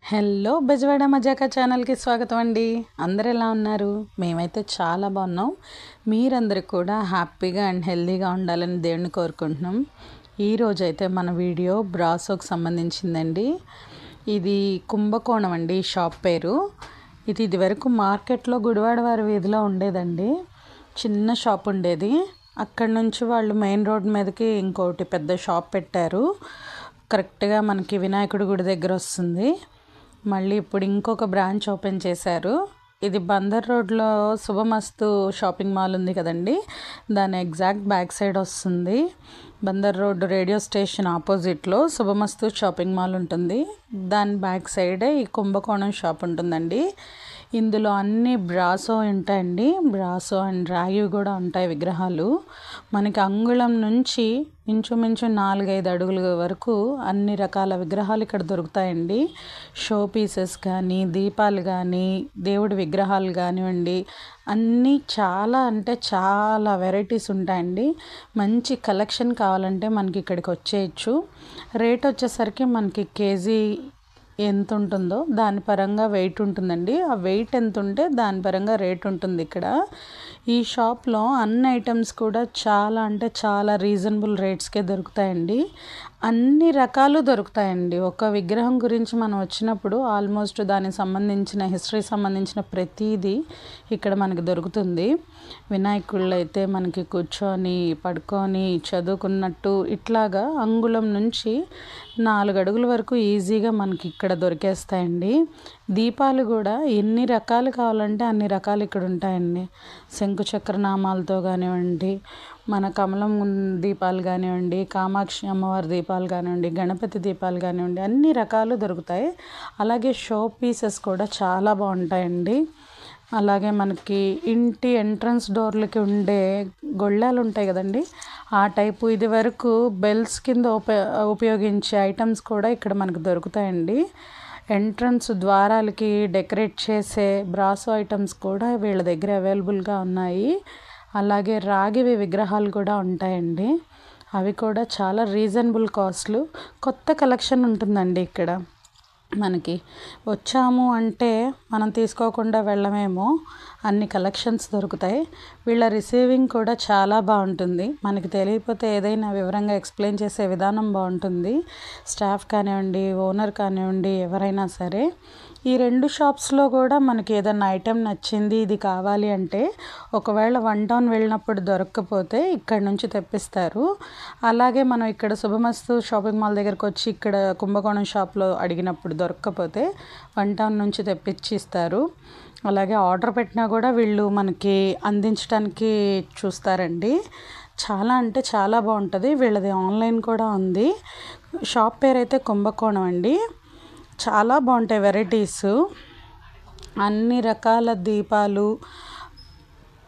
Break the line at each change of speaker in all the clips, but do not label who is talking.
Hello Bezawada మజాకా ఛానల్కి స్వాగతం అండి. అందరు ఎలా ఉన్నారు? మేమైతే చాలా బాగున్నాం. మీరందరూ కూడా హ్యాపీగా అండ్ హెల్తీగా ఉండాలని దేవుణ్ణి కోరుకుంటున్నాం. ఈరోజైతే మన వీడియో బ్రాసోకి సంబంధించిందండి. ఇది కుంభకోణం అండి షాప్ పేరు. ఇది వరకు మార్కెట్లో గుడివాడ వారి వీధిలో ఉండేదండి. చిన్న షాప్ ఉండేది. అక్కడి నుంచి వాళ్ళు మెయిన్ రోడ్ మీదకి ఇంకోటి పెద్ద షాప్ పెట్టారు. కరెక్ట్గా మనకి వినాయకుడి గుడి దగ్గర వస్తుంది. మళ్ళీ ఇప్పుడు ఇంకొక బ్రాంచ్ ఓపెన్ చేశారు. ఇది బందర్ రోడ్లో శుభమస్తు షాపింగ్ మాల్ ఉంది కదండి, దాని ఎగ్జాక్ట్ బ్యాక్ సైడ్ వస్తుంది. బందర్ రోడ్ రేడియో స్టేషన్ ఆపోజిట్లో శుభమస్తు షాపింగ్ మాల్ ఉంటుంది. దాని బ్యాక్ సైడే ఈ కుంభకోణం షాప్ ఉంటుందండి. ఇందులో అన్ని బ్రాసో ఉంటాయండి. బ్రాసో అండ్ రాగి కూడా ఉంటాయి విగ్రహాలు. మనకి అంగుళం నుంచి ఇంచుమించు 4-5 అడుగుల వరకు అన్ని రకాల విగ్రహాలు ఇక్కడ దొరుకుతాయండి. షో పీసెస్ కానీ, దీపాలు కానీ, దేవుడి విగ్రహాలు కానివ్వండి, అన్నీ చాలా అంటే చాలా వెరైటీస్ ఉంటాయండి. మంచి కలెక్షన్ కావాలంటే మనకి ఇక్కడికి వచ్చేయచ్చు. రేట్ వచ్చేసరికి మనకి కేజీ ఎంత ఉంటుందో దాని పరంగా వెయిట్ ఉంటుందండి. ఆ వెయిట్ ఎంత ఉంటే దాని పరంగా రేట్ ఉంటుంది. ఇక్కడ ఈ షాప్లో అన్ని ఐటమ్స్ కూడా చాలా అంటే చాలా రీజనబుల్ రేట్స్కే దొరుకుతాయండి. అన్ని రకాలు దొరుకుతాయండి. ఒక విగ్రహం గురించి మనం వచ్చినప్పుడు ఆల్మోస్ట్ దానికి సంబంధించిన హిస్టరీ సంబంధించిన ప్రతిదీ ఇక్కడ మనకి దొరుకుతుంది. వినాయకుళ్ళు అయితే మనకి కూర్చొని పడుకొని చదువుకున్నట్టు ఇట్లాగా అంగుళం నుంచి 4 అడుగుల వరకు ఈజీగా మనకి ఇక్కడ దొరికేస్తాయండి. దీపాలు కూడా ఎన్ని రకాలు కావాలంటే అన్ని రకాలు ఇక్కడ ఉంటాయండి. శంకుచక్ర నామాలతో కానివ్వండి, మన కమలం దీపాలు కానివ్వండి, కామాక్షి అమ్మవారి దీపాలు కానివ్వండి, గణపతి దీపాలు కానివ్వండి, అన్ని రకాలు దొరుకుతాయి. అలాగే షో పీసెస్ కూడా చాలా బాగుంటాయండి. అలాగే మనకి ఇంటి ఎంట్రన్స్ డోర్లకి ఉండే గొళ్ళాలు ఉంటాయి కదండి, ఆ టైపు ఇది వరకు బెల్స్ కింద ఉపయోగించే ఐటమ్స్ కూడా ఇక్కడ మనకు దొరుకుతాయండి. ఎంట్రన్స్ ద్వారాలకి డెకరేట్ చేసే బ్రాసో ఐటమ్స్ కూడా వీళ్ళ దగ్గర అవైలబుల్గా ఉన్నాయి. అలాగే రాగివి విగ్రహాలు కూడా ఉంటాయండి. అవి కూడా చాలా రీజనబుల్ కాస్ట్లు. కొత్త కలెక్షన్ ఉంటుందండి ఇక్కడ. మనకి వచ్చాము అంటే మనం తీసుకోకుండా వెళ్ళమేమో, అన్ని కలెక్షన్స్ దొరుకుతాయి. వీళ్ళ రిసీవింగ్ కూడా చాలా బాగుంటుంది. మనకి తెలియకపోతే ఏదైనా వివరంగా ఎక్స్ప్లెయిన్ చేసే విధానం బాగుంటుంది. స్టాఫ్ కానివ్వండి, ఓనర్ కానివ్వండి, ఎవరైనా సరే. ఈ 2 షాప్స్లో కూడా మనకి ఏదైనా ఐటెం నచ్చింది, ఇది కావాలి అంటే ఒకవేళ 1 టౌన్ వెళ్ళినప్పుడు దొరకకపోతే ఇక్కడ నుంచి తెప్పిస్తారు. అలాగే మనం ఇక్కడ శుభమస్తు షాపింగ్ మాల్ దగ్గరకు వచ్చి ఇక్కడ కుంభకోణం షాప్లో అడిగినప్పుడు దొరకకపోతే 1 టౌన్ నుంచి తెప్పించి ఇస్తారు. అలాగే ఆర్డర్ పెట్టినా కూడా వీళ్ళు మనకి అందించడానికి చూస్తారండి. చాలా అంటే చాలా బాగుంటుంది. వీళ్ళది ఆన్లైన్ కూడా ఉంది. షాప్ పేరు అయితే కుంభకోణం అండి. చాలా బాగుంటాయి వెరైటీస్. అన్ని రకాల దీపాలు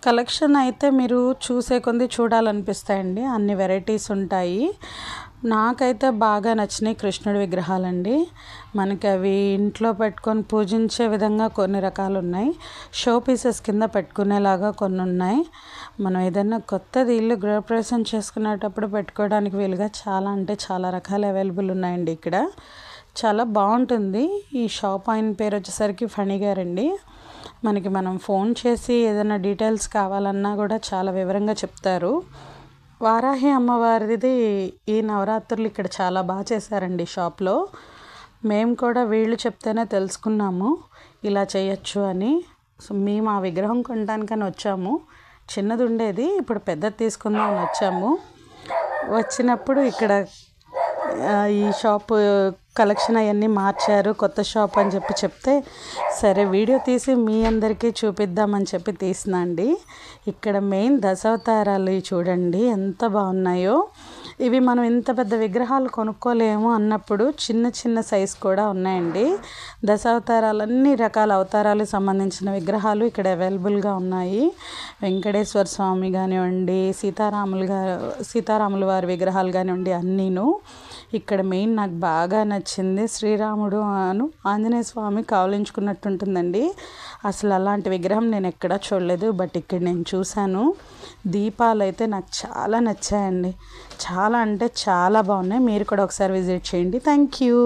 కలెక్షన్ అయితే మీరు చూసే కొంది చూడాలనిపిస్తాయండి. అన్ని వెరైటీస్ ఉంటాయి. నాకైతే బాగా నచ్చినాయి కృష్ణుడి విగ్రహాలండి. మనకి అవి ఇంట్లో పెట్టుకొని పూజించే విధంగా కొన్ని రకాలు ఉన్నాయి. షో పీసెస్ కింద పెట్టుకునేలాగా కొన్ని ఉన్నాయి. మనం ఏదైనా కొత్తది ఇల్లు గృహప్రవేశం చేసుకునేటప్పుడు పెట్టుకోవడానికి వీలుగా చాలా అంటే చాలా రకాలు అవైలబుల్ ఉన్నాయండి ఇక్కడ. చాలా బాగుంటుంది. ఈ షాప్ ఆయన పేరు వచ్చేసరికి ఫణి గారండి. మనం ఫోన్ చేసి ఏదైనా డీటెయిల్స్ కావాలన్నా కూడా చాలా వివరంగా చెప్తారు. వారాహి అమ్మవారిది ఈ నవరాత్రులు ఇక్కడ చాలా బాగా చేశారండి షాప్లో. మేము కూడా వీళ్ళు చెప్తేనే తెలుసుకున్నాము ఇలా చేయొచ్చు అని. సో మేము ఆ విగ్రహం కొనడానికని వచ్చాము. చిన్నది ఉండేది, ఇప్పుడు పెద్దది తీసుకుందామని వచ్చాము. వచ్చినప్పుడు ఇక్కడ ఈ షాప్ కలెక్షన్ అవన్నీ మార్చారు, కొత్త షాప్ అని చెప్తే సరే వీడియో తీసి మీ అందరికీ చూపిద్దామని చెప్పి తీసినా అండి. ఇక్కడ మెయిన్ దశావతారాలు చూడండి ఎంత బాగున్నాయో. ఇవి మనం ఇంత పెద్ద విగ్రహాలు కొనుక్కోలేము అన్నప్పుడు చిన్న చిన్న సైజ్ కూడా ఉన్నాయండి. దశావతారాలు అన్ని రకాల అవతారాలకు సంబంధించిన విగ్రహాలు ఇక్కడ అవైలబుల్గా ఉన్నాయి. వెంకటేశ్వర స్వామి కానివ్వండి, సీతారాముల వారి విగ్రహాలు కానివ్వండి, అన్నీను. ఇక్కడ మెయిన్ నాకు బాగా నచ్చింది శ్రీరాముడు ఆంజనేయ స్వామి కావలించుకున్నట్టు ఉంటుందండి. అసలు అలాంటి విగ్రహం నేను ఎక్కడా చూడలేదు, బట్ ఇక్కడ నేను చూశాను. దీపాలు అయితే నాకు చాలా నచ్చాయండి. చాలా అంటే చాలా బాగున్నాయి. మీరు కూడా ఒకసారి విజిట్ చేయండి. Thank you.